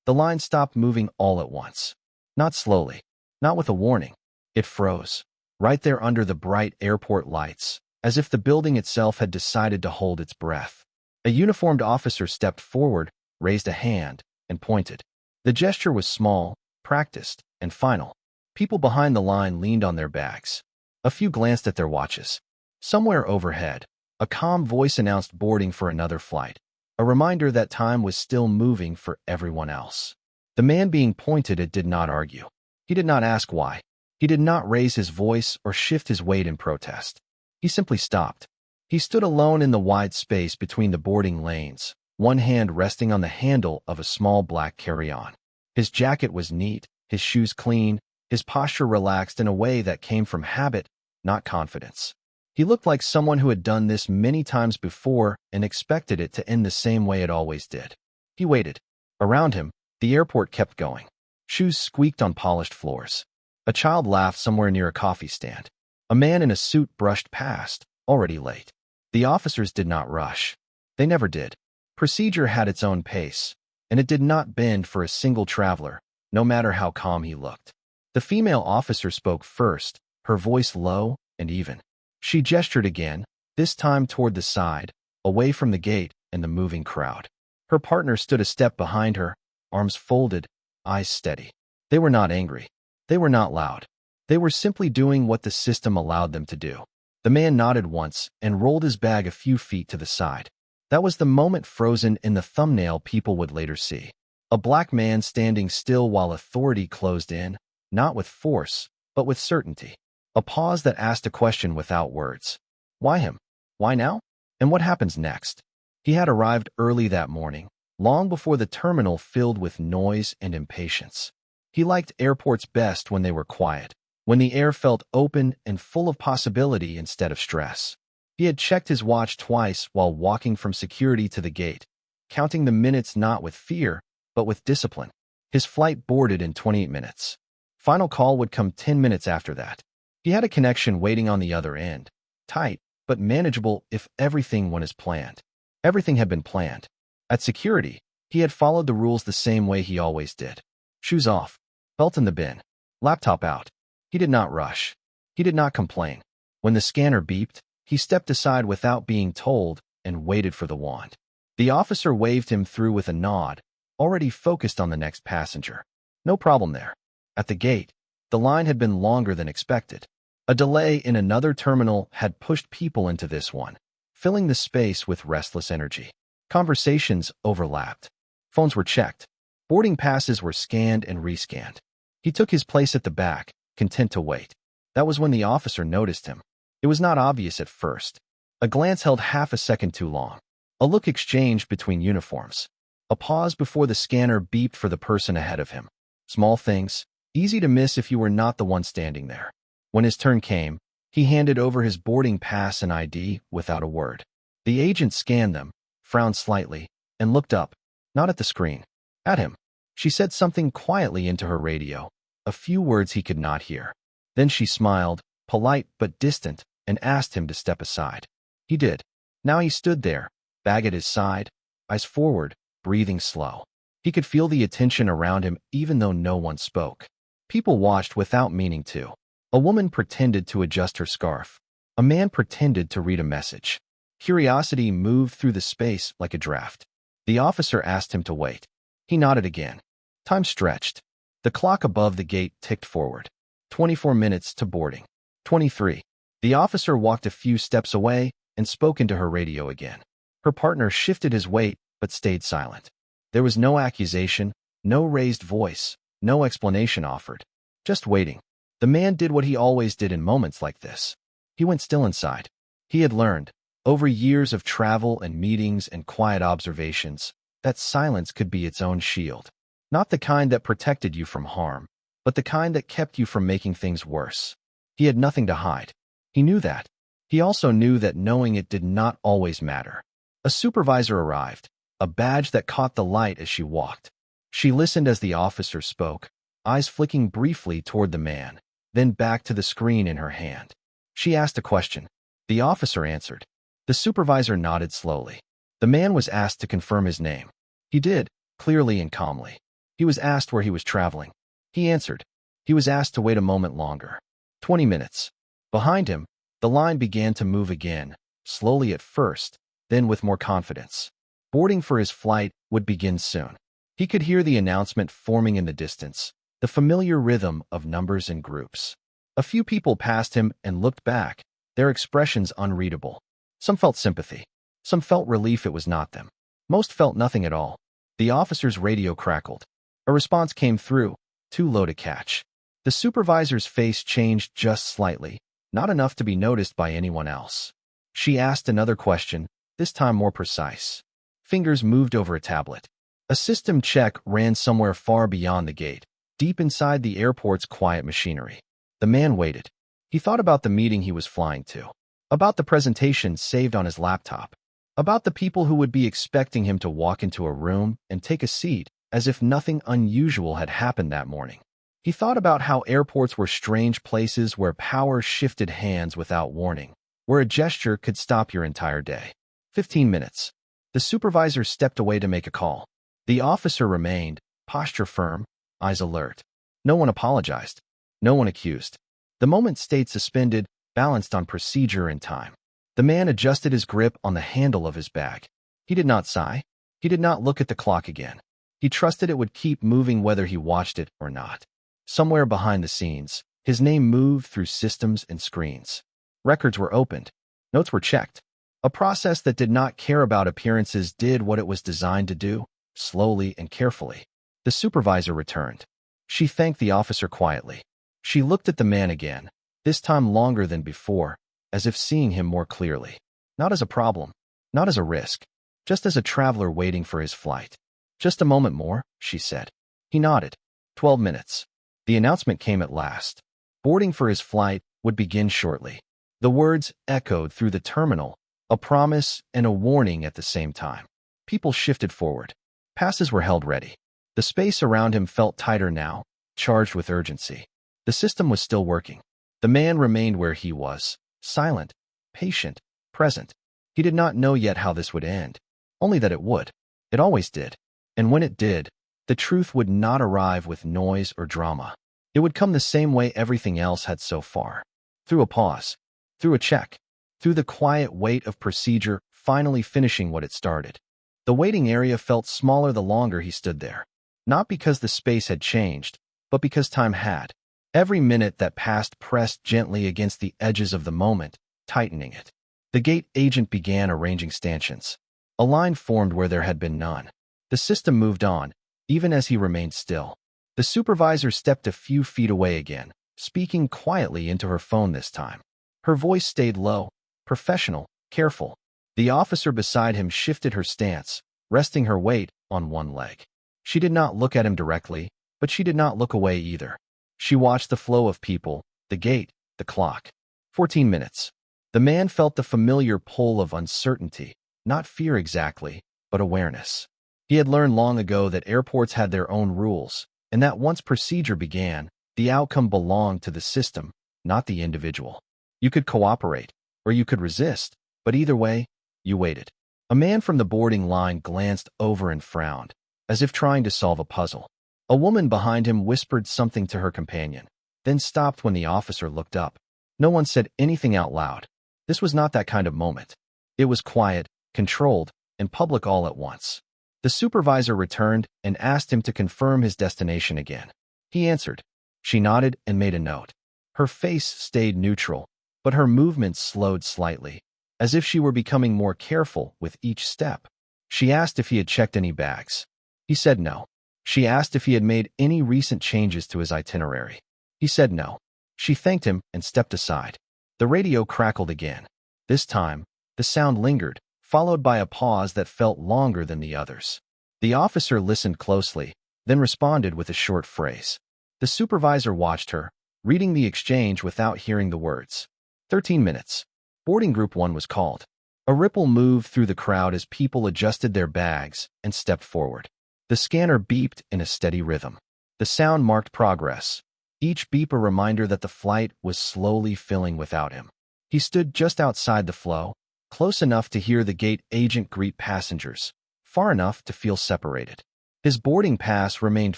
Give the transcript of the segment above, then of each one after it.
The line stopped moving all at once. Not slowly, not with a warning. It froze, right there under the bright airport lights, as if the building itself had decided to hold its breath. A uniformed officer stepped forward, raised a hand, and pointed. The gesture was small, practiced, and final. People behind the line leaned on their bags. A few glanced at their watches. Somewhere overhead, a calm voice announced boarding for another flight, a reminder that time was still moving for everyone else. The man being pointed at did not argue. He did not ask why. He did not raise his voice or shift his weight in protest. He simply stopped. He stood alone in the wide space between the boarding lanes, one hand resting on the handle of a small black carry-on. His jacket was neat, his shoes clean, his posture relaxed in a way that came from habit, not confidence. He looked like someone who had done this many times before and expected it to end the same way it always did. He waited. Around him, the airport kept going. Shoes squeaked on polished floors. A child laughed somewhere near a coffee stand. A man in a suit brushed past, already late. The officers did not rush. They never did. Procedure had its own pace, and it did not bend for a single traveler, no matter how calm he looked. The female officer spoke first, her voice low and even. She gestured again, this time toward the side, away from the gate and the moving crowd. Her partner stood a step behind her, arms folded, eyes steady. They were not angry. They were not loud. They were simply doing what the system allowed them to do. The man nodded once and rolled his bag a few feet to the side. That was the moment frozen in the thumbnail people would later see. A black man standing still while authority closed in, not with force, but with certainty. A pause that asked a question without words. Why him? Why now? And what happens next? He had arrived early that morning, long before the terminal filled with noise and impatience. He liked airports best when they were quiet, when the air felt open and full of possibility instead of stress. He had checked his watch twice while walking from security to the gate, counting the minutes not with fear, but with discipline. His flight boarded in 28 minutes. Final call would come 10 minutes after that. He had a connection waiting on the other end, tight, but manageable if everything went as planned. Everything had been planned. At security, he had followed the rules the same way he always did. Shoes off, belt in the bin, laptop out. He did not rush. He did not complain. When the scanner beeped, he stepped aside without being told and waited for the wand. The officer waved him through with a nod, already focused on the next passenger. No problem there. At the gate, the line had been longer than expected. A delay in another terminal had pushed people into this one, filling the space with restless energy. Conversations overlapped. Phones were checked. Boarding passes were scanned and rescanned. He took his place at the back, content to wait. That was when the officer noticed him. It was not obvious at first. A glance held half a second too long. A look exchanged between uniforms. A pause before the scanner beeped for the person ahead of him. Small things, easy to miss if you were not the one standing there. When his turn came, he handed over his boarding pass and ID without a word. The agent scanned them, frowned slightly, and looked up, not at the screen, at him. She said something quietly into her radio, a few words he could not hear. Then she smiled, polite but distant, and asked him to step aside. He did. Now he stood there, bag at his side, eyes forward, breathing slow. He could feel the attention around him even though no one spoke. People watched without meaning to. A woman pretended to adjust her scarf. A man pretended to read a message. Curiosity moved through the space like a draft. The officer asked him to wait. He nodded again. Time stretched. The clock above the gate ticked forward. 24 minutes to boarding. 23. The officer walked a few steps away and spoke into her radio again. Her partner shifted his weight but stayed silent. There was no accusation, no raised voice, no explanation offered. Just waiting. The man did what he always did in moments like this. He went still inside. He had learned, over years of travel and meetings and quiet observations, that silence could be its own shield. Not the kind that protected you from harm, but the kind that kept you from making things worse. He had nothing to hide. He knew that. He also knew that knowing it did not always matter. A supervisor arrived, a badge that caught the light as she walked. She listened as the officer spoke, eyes flicking briefly toward the man, then back to the screen in her hand. She asked a question. The officer answered. The supervisor nodded slowly. The man was asked to confirm his name. He did, clearly and calmly. He was asked where he was traveling. He answered. He was asked to wait a moment longer. 20 minutes. Behind him, the line began to move again, slowly at first, then with more confidence. Boarding for his flight would begin soon. He could hear the announcement forming in the distance, the familiar rhythm of numbers and groups. A few people passed him and looked back, their expressions unreadable. Some felt sympathy. Some felt relief it was not them. Most felt nothing at all. The officer's radio crackled. A response came through, too low to catch. The supervisor's face changed just slightly, not enough to be noticed by anyone else. She asked another question, this time more precise. Fingers moved over a tablet. A system check ran somewhere far beyond the gate, deep inside the airport's quiet machinery. The man waited. He thought about the meeting he was flying to, about the presentation saved on his laptop, about the people who would be expecting him to walk into a room and take a seat as if nothing unusual had happened that morning. He thought about how airports were strange places where power shifted hands without warning, where a gesture could stop your entire day. 15 minutes. The supervisor stepped away to make a call. The officer remained, posture firm, eyes alert. No one apologized. No one accused. The moment stayed suspended, balanced on procedure and time. The man adjusted his grip on the handle of his bag. He did not sigh. He did not look at the clock again. He trusted it would keep moving whether he watched it or not. Somewhere behind the scenes, his name moved through systems and screens. Records were opened. Notes were checked. A process that did not care about appearances did what it was designed to do, slowly and carefully. The supervisor returned. She thanked the officer quietly. She looked at the man again, this time longer than before, as if seeing him more clearly. Not as a problem, not as a risk, just as a traveler waiting for his flight. Just a moment more, she said. He nodded. 12 minutes. The announcement came at last. Boarding for his flight would begin shortly. The words echoed through the terminal, a promise and a warning at the same time. People shifted forward. Passes were held ready. The space around him felt tighter now, charged with urgency. The system was still working. The man remained where he was, silent, patient, present. He did not know yet how this would end, only that it would. It always did. And when it did, the truth would not arrive with noise or drama. It would come the same way everything else had so far. Through a pause, through a check, through the quiet weight of procedure finally finishing what it started. The waiting area felt smaller the longer he stood there. Not because the space had changed, but because time had. Every minute that passed pressed gently against the edges of the moment, tightening it. The gate agent began arranging stanchions. A line formed where there had been none. The system moved on, even as he remained still. The supervisor stepped a few feet away again, speaking quietly into her phone this time. Her voice stayed low, professional, careful. The officer beside him shifted her stance, resting her weight on one leg. She did not look at him directly, but she did not look away either. She watched the flow of people, the gate, the clock. 14 minutes. The man felt the familiar pull of uncertainty, not fear exactly, but awareness. He had learned long ago that airports had their own rules, and that once procedure began, the outcome belonged to the system, not the individual. You could cooperate, or you could resist, but either way, you waited. A man from the boarding line glanced over and frowned, as if trying to solve a puzzle. A woman behind him whispered something to her companion, then stopped when the officer looked up. No one said anything out loud. This was not that kind of moment. It was quiet, controlled, and public all at once. The supervisor returned and asked him to confirm his destination again. He answered. She nodded and made a note. Her face stayed neutral, but her movements slowed slightly, as if she were becoming more careful with each step. She asked if he had checked any bags. He said no. She asked if he had made any recent changes to his itinerary. He said no. She thanked him and stepped aside. The radio crackled again. This time, the sound lingered, followed by a pause that felt longer than the others. The officer listened closely, then responded with a short phrase. The supervisor watched her, reading the exchange without hearing the words. 13 minutes. Boarding Group 1 was called. A ripple moved through the crowd as people adjusted their bags and stepped forward. The scanner beeped in a steady rhythm. The sound marked progress, each beep a reminder that the flight was slowly filling without him. He stood just outside the flow, close enough to hear the gate agent greet passengers, far enough to feel separated. His boarding pass remained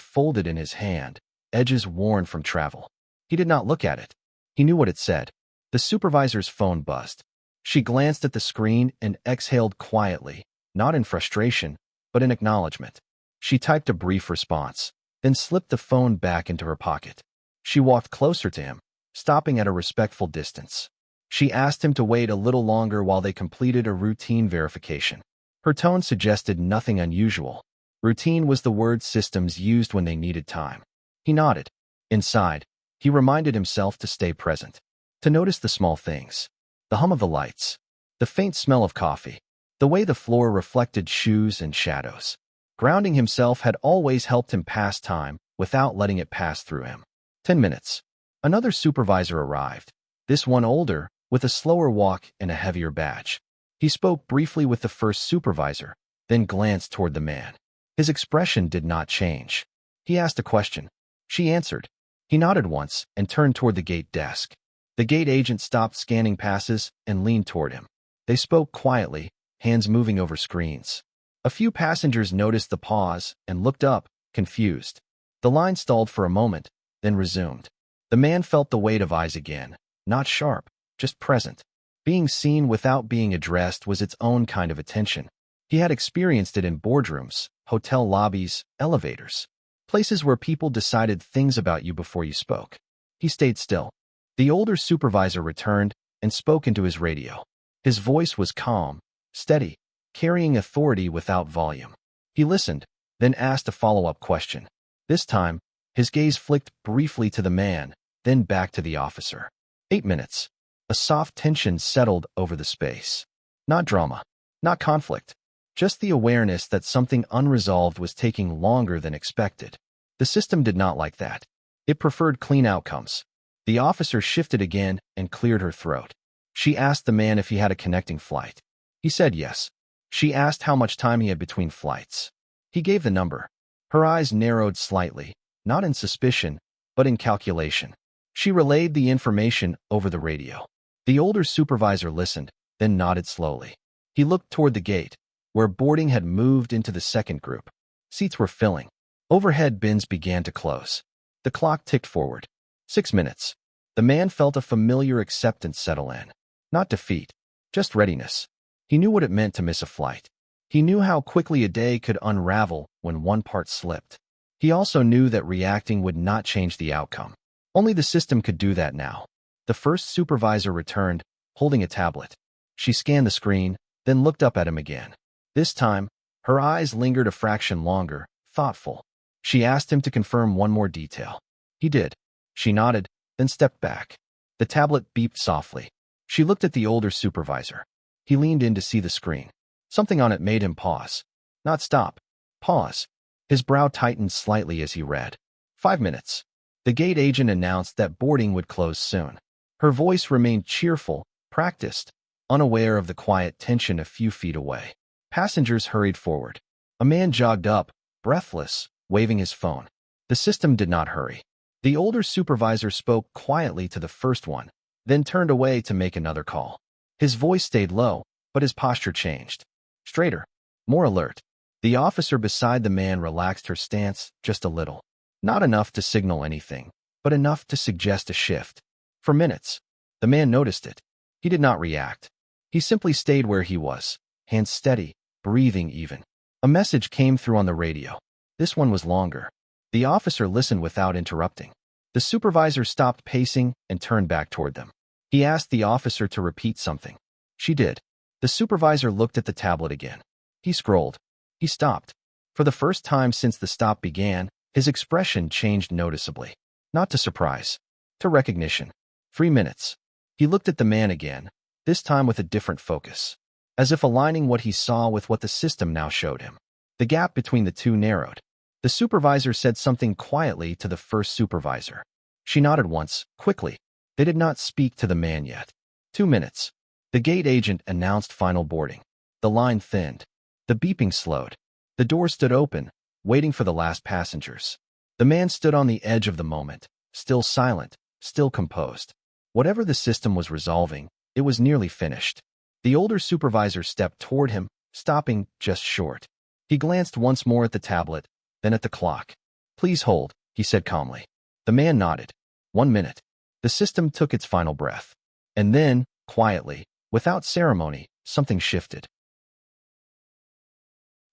folded in his hand, edges worn from travel. He did not look at it. He knew what it said. The supervisor's phone buzzed. She glanced at the screen and exhaled quietly, not in frustration, but in acknowledgement. She typed a brief response, then slipped the phone back into her pocket. She walked closer to him, stopping at a respectful distance. She asked him to wait a little longer while they completed a routine verification. Her tone suggested nothing unusual. Routine was the word systems used when they needed time. He nodded. Inside, he reminded himself to stay present, to notice the small things, the hum of the lights, the faint smell of coffee, the way the floor reflected shoes and shadows. Grounding himself had always helped him pass time without letting it pass through him. 10 minutes. Another supervisor arrived, this one older, with a slower walk and a heavier badge. He spoke briefly with the first supervisor, then glanced toward the man. His expression did not change. He asked a question. She answered. He nodded once and turned toward the gate desk. The gate agent stopped scanning passes and leaned toward him. They spoke quietly, hands moving over screens. A few passengers noticed the pause and looked up, confused. The line stalled for a moment, then resumed. The man felt the weight of eyes again, not sharp, just present. Being seen without being addressed was its own kind of attention. He had experienced it in boardrooms, hotel lobbies, elevators, places where people decided things about you before you spoke. He stayed still. The older supervisor returned and spoke into his radio. His voice was calm, steady, carrying authority without volume. He listened, then asked a follow-up question. This time, his gaze flicked briefly to the man, then back to the officer. 8 minutes. A soft tension settled over the space. Not drama, not conflict, just the awareness that something unresolved was taking longer than expected. The system did not like that. It preferred clean outcomes. The officer shifted again and cleared her throat. She asked the man if he had a connecting flight. He said yes. She asked how much time he had between flights. He gave the number. Her eyes narrowed slightly, not in suspicion, but in calculation. She relayed the information over the radio. The older supervisor listened, then nodded slowly. He looked toward the gate, where boarding had moved into the second group. Seats were filling. Overhead bins began to close. The clock ticked forward. 6 minutes. The man felt a familiar acceptance settle in. Not defeat, just readiness. He knew what it meant to miss a flight. He knew how quickly a day could unravel when one part slipped. He also knew that reacting would not change the outcome. Only the system could do that now. The first supervisor returned, holding a tablet. She scanned the screen, then looked up at him again. This time, her eyes lingered a fraction longer, thoughtful. She asked him to confirm one more detail. He did. She nodded, then stepped back. The tablet beeped softly. She looked at the older supervisor. He leaned in to see the screen. Something on it made him pause. Not stop. Pause. His brow tightened slightly as he read. 5 minutes. The gate agent announced that boarding would close soon. Her voice remained cheerful, practiced, unaware of the quiet tension a few feet away. Passengers hurried forward. A man jogged up, breathless, waving his phone. The system did not hurry. The older supervisor spoke quietly to the first one, then turned away to make another call. His voice stayed low, but his posture changed. Straighter, more alert. The officer beside the man relaxed her stance just a little. Not enough to signal anything, but enough to suggest a shift. For minutes, the man noticed it. He did not react. He simply stayed where he was, hands steady, breathing even. A message came through on the radio. This one was longer. The officer listened without interrupting. The supervisor stopped pacing and turned back toward them. He asked the officer to repeat something. She did. The supervisor looked at the tablet again. He scrolled. He stopped. For the first time since the stop began, his expression changed noticeably. Not to surprise, to recognition. 3 minutes. He looked at the man again, this time with a different focus, as if aligning what he saw with what the system now showed him. The gap between the two narrowed. The supervisor said something quietly to the first supervisor. She nodded once, quickly. They did not speak to the man yet. 2 minutes. The gate agent announced final boarding. The line thinned. The beeping slowed. The door stood open, waiting for the last passengers. The man stood on the edge of the moment, still silent, still composed. Whatever the system was resolving, it was nearly finished. The older supervisor stepped toward him, stopping just short. He glanced once more at the tablet, then at the clock. "Please hold," he said calmly. The man nodded. 1 minute. The system took its final breath. And then, quietly, without ceremony, something shifted.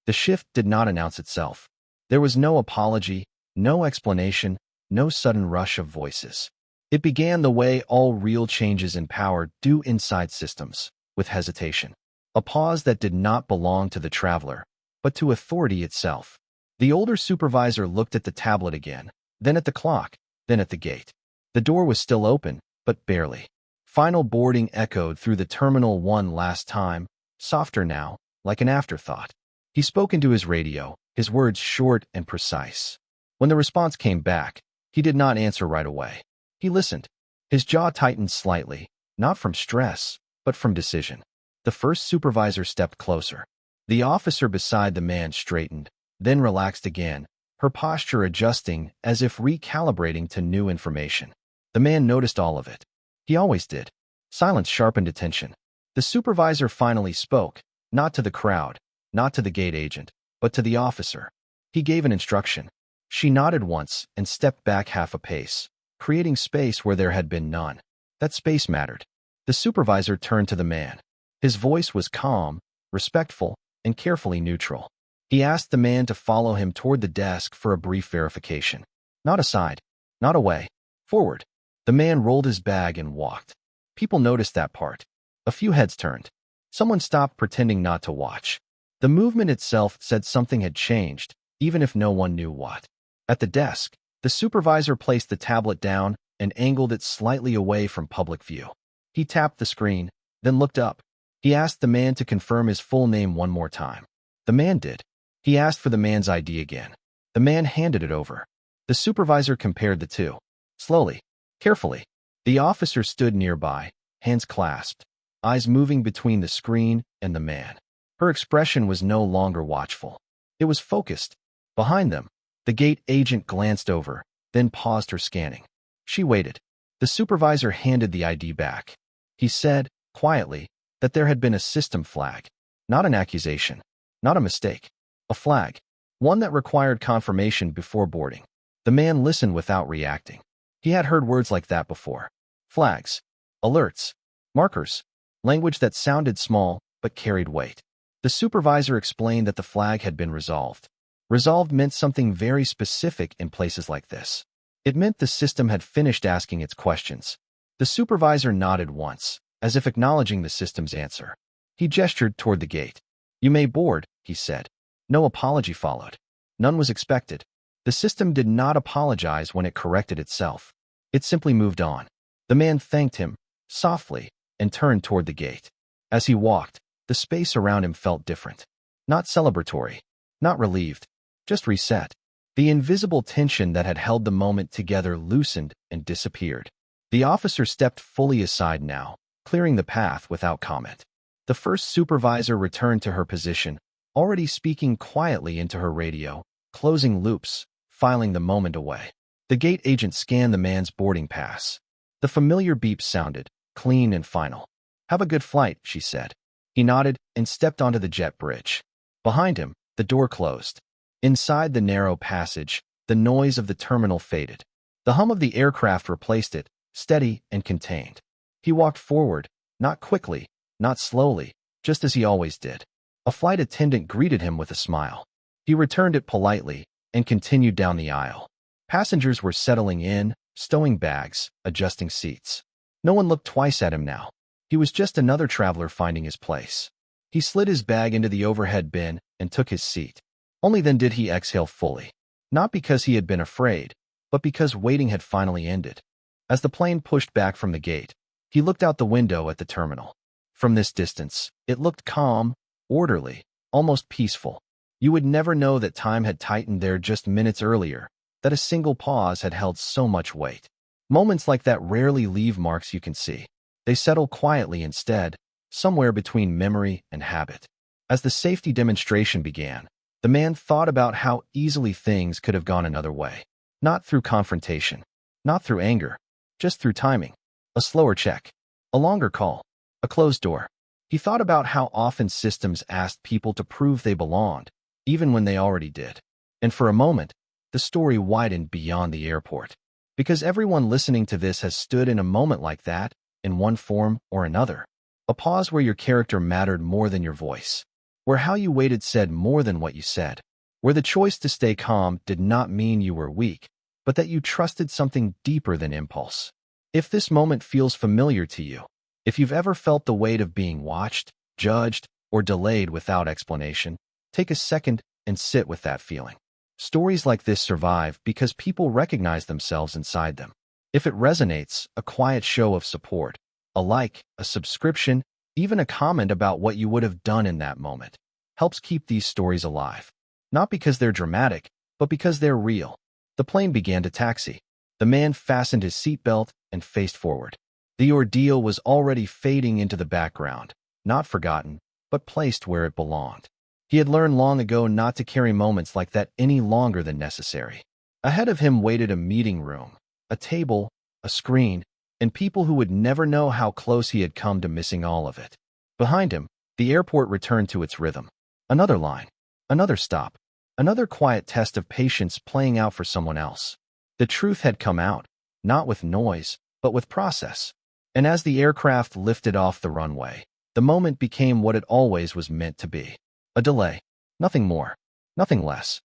The shift did not announce itself. There was no apology, no explanation, no sudden rush of voices. It began the way all real changes in power do inside systems, with hesitation. A pause that did not belong to the traveler, but to authority itself. The older supervisor looked at the tablet again, then at the clock, then at the gate. The door was still open, but barely. Final boarding echoed through the terminal one last time, softer now, like an afterthought. He spoke into his radio, his words short and precise. When the response came back, he did not answer right away. He listened. His jaw tightened slightly, not from stress, but from decision. The first supervisor stepped closer. The officer beside the man straightened, then relaxed again, her posture adjusting as if recalibrating to new information. The man noticed all of it. He always did. Silence sharpened attention. The supervisor finally spoke, not to the crowd, not to the gate agent, but to the officer. He gave an instruction. She nodded once and stepped back half a pace, creating space where there had been none. That space mattered. The supervisor turned to the man. His voice was calm, respectful, and carefully neutral. He asked the man to follow him toward the desk for a brief verification. Not aside, not away, forward. The man rolled his bag and walked. People noticed that part. A few heads turned. Someone stopped pretending not to watch. The movement itself said something had changed, even if no one knew what. At the desk, the supervisor placed the tablet down and angled it slightly away from public view. He tapped the screen, then looked up. He asked the man to confirm his full name one more time. The man did. He asked for the man's ID again. The man handed it over. The supervisor compared the two. Slowly, carefully. The officer stood nearby, hands clasped, eyes moving between the screen and the man. Her expression was no longer watchful. It was focused. Behind them, the gate agent glanced over, then paused her scanning. She waited. The supervisor handed the ID back. He said, quietly, that there had been a system flag. Not an accusation. Not a mistake. A flag. One that required confirmation before boarding. The man listened without reacting. He had heard words like that before. Flags. Alerts. Markers. Language that sounded small, but carried weight. The supervisor explained that the flag had been resolved. Resolved meant something very specific in places like this. It meant the system had finished asking its questions. The supervisor nodded once, as if acknowledging the system's answer. He gestured toward the gate. "You may board," he said. No apology followed. None was expected. The system did not apologize when it corrected itself. It simply moved on. The man thanked him, softly, and turned toward the gate. As he walked, the space around him felt different. Not celebratory, not relieved, just reset. The invisible tension that had held the moment together loosened and disappeared. The officer stepped fully aside now, clearing the path without comment. The first supervisor returned to her position, already speaking quietly into her radio, closing loops, filing the moment away. The gate agent scanned the man's boarding pass. The familiar beep sounded, clean and final. "Have a good flight," she said. He nodded and stepped onto the jet bridge. Behind him, the door closed. Inside the narrow passage, the noise of the terminal faded. The hum of the aircraft replaced it, steady and contained. He walked forward, not quickly, not slowly, just as he always did. A flight attendant greeted him with a smile. He returned it politely and continued down the aisle. Passengers were settling in, stowing bags, adjusting seats. No one looked twice at him now. He was just another traveler finding his place. He slid his bag into the overhead bin and took his seat. Only then did he exhale fully. Not because he had been afraid, but because waiting had finally ended. As the plane pushed back from the gate, he looked out the window at the terminal. From this distance, it looked calm, orderly, almost peaceful. You would never know that time had tightened there just minutes earlier, that a single pause had held so much weight. Moments like that rarely leave marks you can see. They settle quietly instead, somewhere between memory and habit. As the safety demonstration began, the man thought about how easily things could have gone another way. Not through confrontation, not through anger, just through timing. A slower check, a longer call, a closed door. He thought about how often systems asked people to prove they belonged, even when they already did. And for a moment, the story widened beyond the airport. Because everyone listening to this has stood in a moment like that, in one form or another. A pause where your character mattered more than your voice. Where how you waited said more than what you said. Where the choice to stay calm did not mean you were weak, but that you trusted something deeper than impulse. If this moment feels familiar to you, if you've ever felt the weight of being watched, judged, or delayed without explanation, take a second and sit with that feeling. Stories like this survive because people recognize themselves inside them. If it resonates, a quiet show of support, a like, a subscription, even a comment about what you would have done in that moment, helps keep these stories alive. Not because they're dramatic, but because they're real. The plane began to taxi. The man fastened his seatbelt and faced forward. The ordeal was already fading into the background, not forgotten, but placed where it belonged. He had learned long ago not to carry moments like that any longer than necessary. Ahead of him waited a meeting room, a table, a screen, and people who would never know how close he had come to missing all of it. Behind him, the airport returned to its rhythm. Another line, another stop, another quiet test of patience playing out for someone else. The truth had come out, not with noise, but with process. And as the aircraft lifted off the runway, the moment became what it always was meant to be. A delay. Nothing more. Nothing less.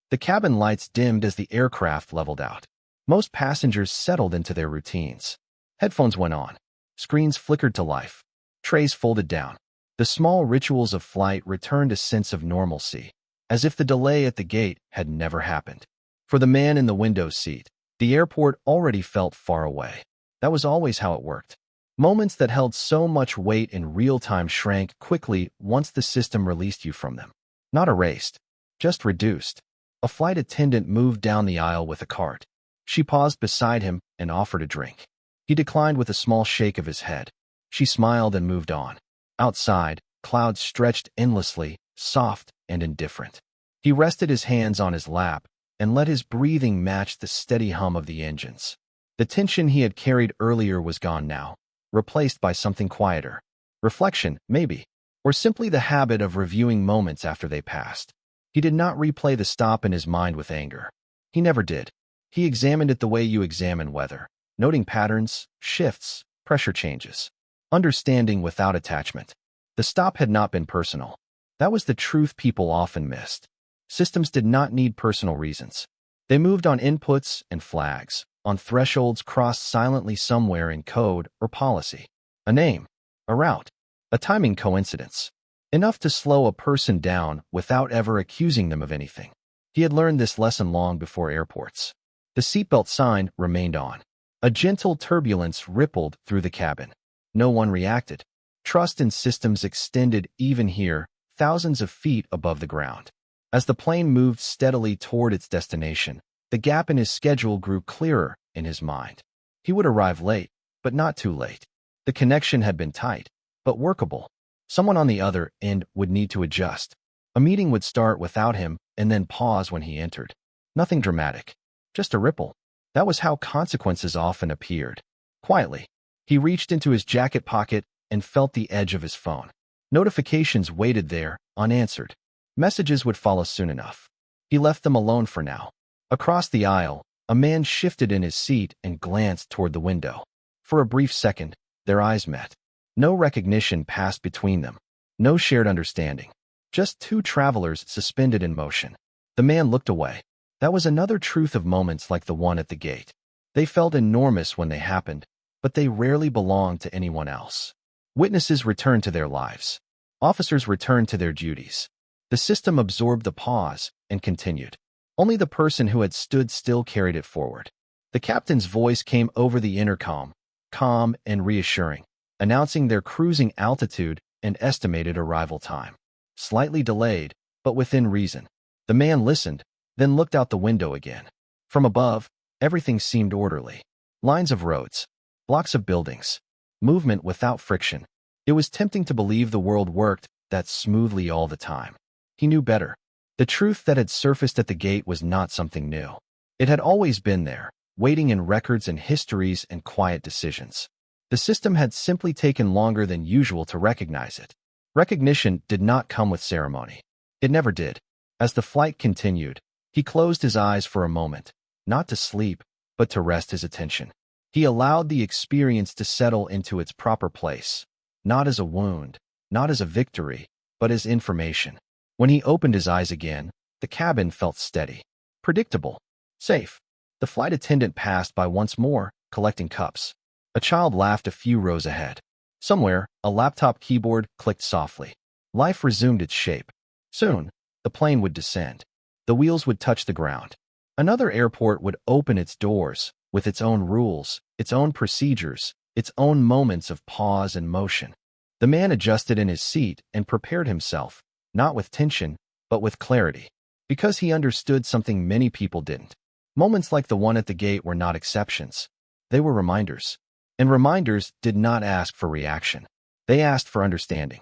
The cabin lights dimmed as the aircraft leveled out. Most passengers settled into their routines. Headphones went on. Screens flickered to life. Trays folded down. The small rituals of flight returned a sense of normalcy, as if the delay at the gate had never happened. For the man in the window seat, the airport already felt far away. That was always how it worked. Moments that held so much weight in real time shrank quickly once the system released you from them. Not erased, just reduced. A flight attendant moved down the aisle with a cart. She paused beside him and offered a drink. He declined with a small shake of his head. She smiled and moved on. Outside, clouds stretched endlessly, soft and indifferent. He rested his hands on his lap and let his breathing match the steady hum of the engines. The tension he had carried earlier was gone now, replaced by something quieter. Reflection, maybe, or simply the habit of reviewing moments after they passed. He did not replay the stop in his mind with anger. He never did. He examined it the way you examine weather, noting patterns, shifts, pressure changes. Understanding without attachment. The stop had not been personal. That was the truth people often missed. Systems did not need personal reasons. They moved on inputs and flags, on thresholds crossed silently somewhere in code or policy. A name, a route, a timing coincidence. Enough to slow a person down without ever accusing them of anything. He had learned this lesson long before airports. The seatbelt sign remained on. A gentle turbulence rippled through the cabin. No one reacted. Trust in systems extended even here, thousands of feet above the ground. As the plane moved steadily toward its destination, the gap in his schedule grew clearer in his mind. He would arrive late, but not too late. The connection had been tight, but workable. Someone on the other end would need to adjust. A meeting would start without him and then pause when he entered. Nothing dramatic, just a ripple. That was how consequences often appeared. Quietly, he reached into his jacket pocket and felt the edge of his phone. Notifications waited there, unanswered. Messages would follow soon enough. He left them alone for now. Across the aisle, a man shifted in his seat and glanced toward the window. For a brief second, their eyes met. No recognition passed between them. No shared understanding. Just two travelers suspended in motion. The man looked away. That was another truth of moments like the one at the gate. They felt enormous when they happened, but they rarely belonged to anyone else. Witnesses returned to their lives. Officers returned to their duties. The system absorbed the pause and continued. Only the person who had stood still carried it forward. The captain's voice came over the intercom, calm and reassuring, announcing their cruising altitude and estimated arrival time. Slightly delayed, but within reason. The man listened, then looked out the window again. From above, everything seemed orderly. Lines of roads, blocks of buildings, movement without friction. It was tempting to believe the world worked that smoothly all the time. He knew better. The truth that had surfaced at the gate was not something new. It had always been there, waiting in records and histories and quiet decisions. The system had simply taken longer than usual to recognize it. Recognition did not come with ceremony. It never did. As the flight continued, He closed his eyes for a moment, not to sleep, but to rest his attention. He allowed the experience to settle into its proper place, not as a wound, not as a victory, but as information. When he opened his eyes again, the cabin felt steady, predictable, safe. The flight attendant passed by once more, collecting cups. A child laughed a few rows ahead. Somewhere, a laptop keyboard clicked softly. Life resumed its shape. Soon, the plane would descend. The wheels would touch the ground. Another airport would open its doors, with its own rules, its own procedures, its own moments of pause and motion. The man adjusted in his seat and prepared himself, not with tension, but with clarity, because he understood something many people didn't. Moments like the one at the gate were not exceptions. They were reminders. And reminders did not ask for reaction. They asked for understanding.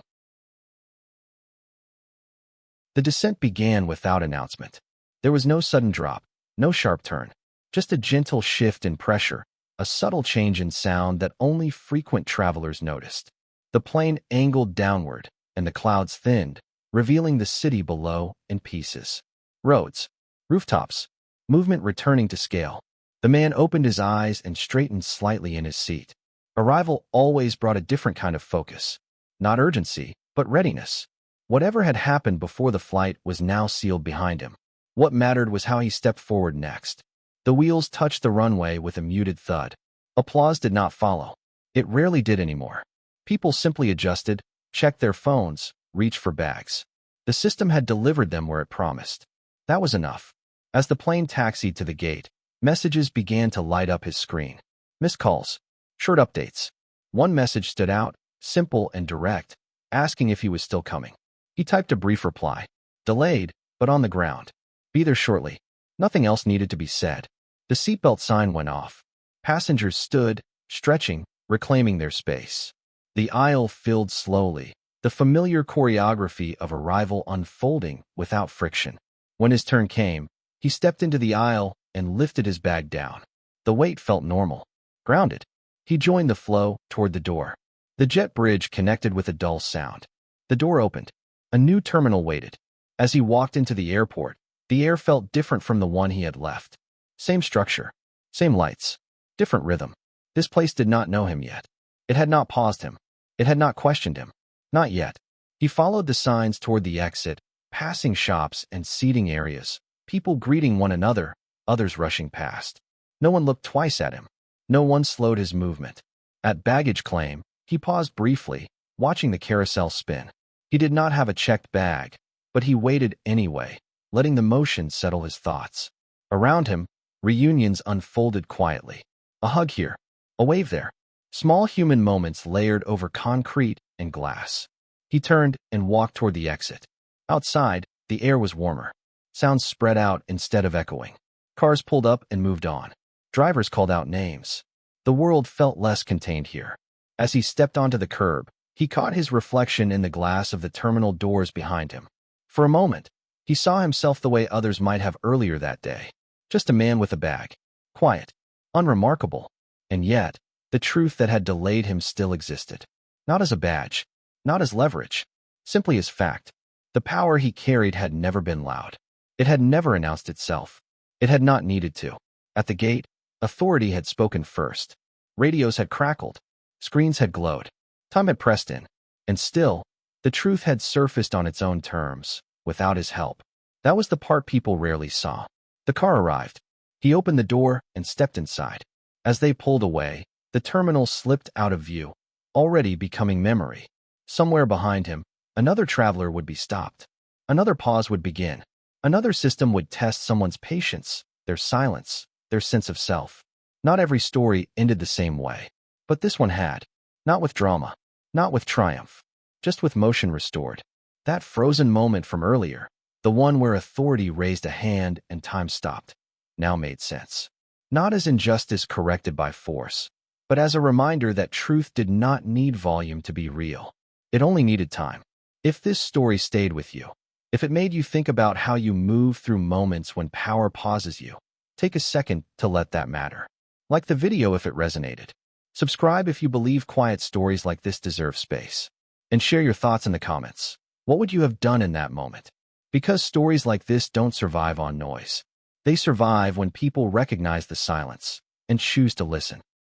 The descent began without announcement. There was no sudden drop, no sharp turn, just a gentle shift in pressure, a subtle change in sound that only frequent travelers noticed. The plane angled downward, and the clouds thinned, revealing the city below in pieces. Roads, rooftops, movement returning to scale. The man opened his eyes and straightened slightly in his seat. Arrival always brought a different kind of focus. Not urgency, but readiness. Whatever had happened before the flight was now sealed behind him. What mattered was how he stepped forward next. The wheels touched the runway with a muted thud. Applause did not follow. It rarely did anymore. People simply adjusted, checked their phones, reached for bags. The system had delivered them where it promised. That was enough. As the plane taxied to the gate, messages began to light up his screen. Missed calls, short updates. One message stood out, simple and direct, asking if he was still coming. He typed a brief reply. Delayed, but on the ground. Be there shortly. Nothing else needed to be said. The seatbelt sign went off. Passengers stood, stretching, reclaiming their space. The aisle filled slowly, the familiar choreography of arrival unfolding without friction. When his turn came, he stepped into the aisle and lifted his bag down. The weight felt normal, grounded. He joined the flow toward the door. The jet bridge connected with a dull sound. The door opened. A new terminal waited. As he walked into the airport, the air felt different from the one he had left. Same structure, same lights, different rhythm. This place did not know him yet. It had not paused him. It had not questioned him. Not yet. He followed the signs toward the exit, passing shops and seating areas, people greeting one another, others rushing past. No one looked twice at him. No one slowed his movement. At baggage claim, he paused briefly, watching the carousel spin. He did not have a checked bag, but he waited anyway, letting the motion settle his thoughts. Around him, reunions unfolded quietly. A hug here, a wave there. Small human moments layered over concrete and glass. He turned and walked toward the exit. Outside, the air was warmer. Sounds spread out instead of echoing. Cars pulled up and moved on. Drivers called out names. The world felt less contained here. As he stepped onto the curb, he caught his reflection in the glass of the terminal doors behind him. For a moment, he saw himself the way others might have earlier that day. Just a man with a bag. Quiet. Unremarkable. And yet, the truth that had delayed him still existed. Not as a badge. Not as leverage. Simply as fact. The power he carried had never been loud. It had never announced itself. It had not needed to. At the gate, authority had spoken first. Radios had crackled. Screens had glowed. Time had pressed in. And still, the truth had surfaced on its own terms, without his help. That was the part people rarely saw. The car arrived. He opened the door and stepped inside. As they pulled away, the terminal slipped out of view, already becoming memory. Somewhere behind him, another traveler would be stopped. Another pause would begin. Another system would test someone's patience, their silence, their sense of self. Not every story ended the same way. But this one had. Not with drama. Not with triumph. Just with motion restored. That frozen moment from earlier, the one where authority raised a hand and time stopped, now made sense. Not as injustice corrected by force, but as a reminder that truth did not need volume to be real. It only needed time. If this story stayed with you, if it made you think about how you move through moments when power pauses you, take a second to let that matter. Like the video if it resonated. Subscribe if you believe quiet stories like this deserve space. And share your thoughts in the comments. What would you have done in that moment? Because stories like this don't survive on noise. They survive when people recognize the silence and choose to listen.